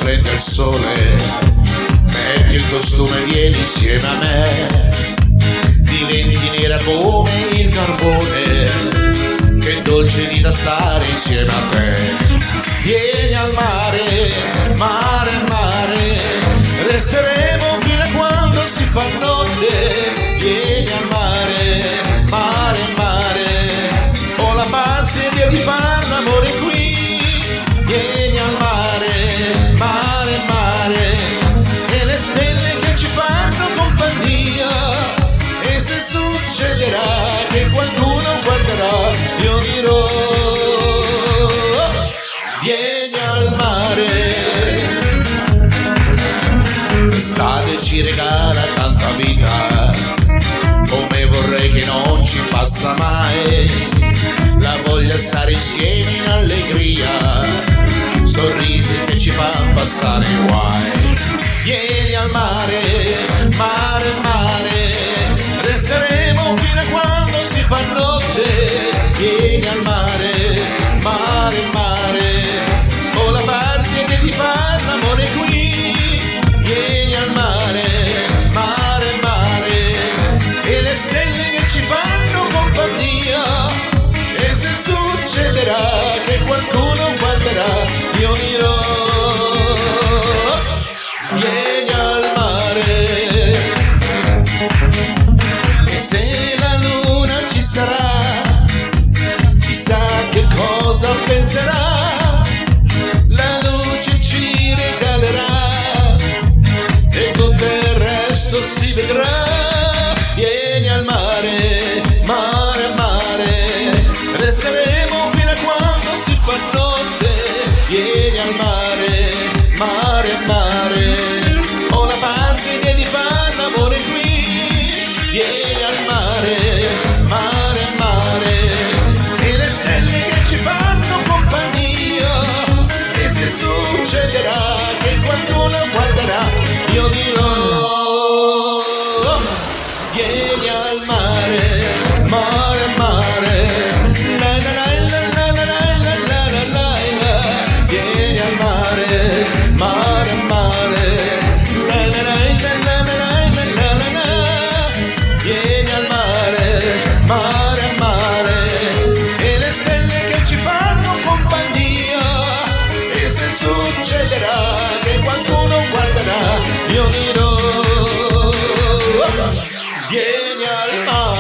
prende il sole, metti il costume e vieni insieme a me, diventi nera come il carbone, che dolce vita stare insieme a te. Vieni al mare, mare, mare, resteremo fino a quando si fa notte. Vieni al mare, mare, mare, ho la pazienza di far l'amore qui. Vieni al mare, mare, mare, e le stelle che ci fanno compagnia. E se succederà che qualcuno guarderà, io dirò: vieni al mare. L'estate ci regala tanta vita, come vorrei che non ci passa mai. La voglia stare insieme in allegria, sorrisi che ci fanno passare i guai. Vieni al mare, mare, mare, resteremo fino a quando si fa notte. Vieni al mare, mare, mare, ho la pazienza di far l'amore qui. Vieni al mare, mare, mare, e le stelle che ci fanno compagnia. E se succederà che qualcuno guarderà, io dirò: vieni al mare. E se la luna ci sarà, chissà che cosa penserà. La luce ci regalerà e tutto il resto si vedrà. Vieni al mare, mare, mare, resteremo fino a quando si fa notte. Vieni al mare, mare, mare, ho la pazienza di far l'amore qui. Vieni al mare, mare, mare, e le stelle che ci fanno compagnia. E se succederà che qualcuno guarderà, io dirò: vieni al mare, mare, mare, la la la la la la la la la la. Vieni al mare, mare, mare, la la la la la la la la la. Vieni al mare, mare, mare, e le stelle che ci fanno compagnia. E se succederà che qualcuno guarderà, io dirò: vieni al mare.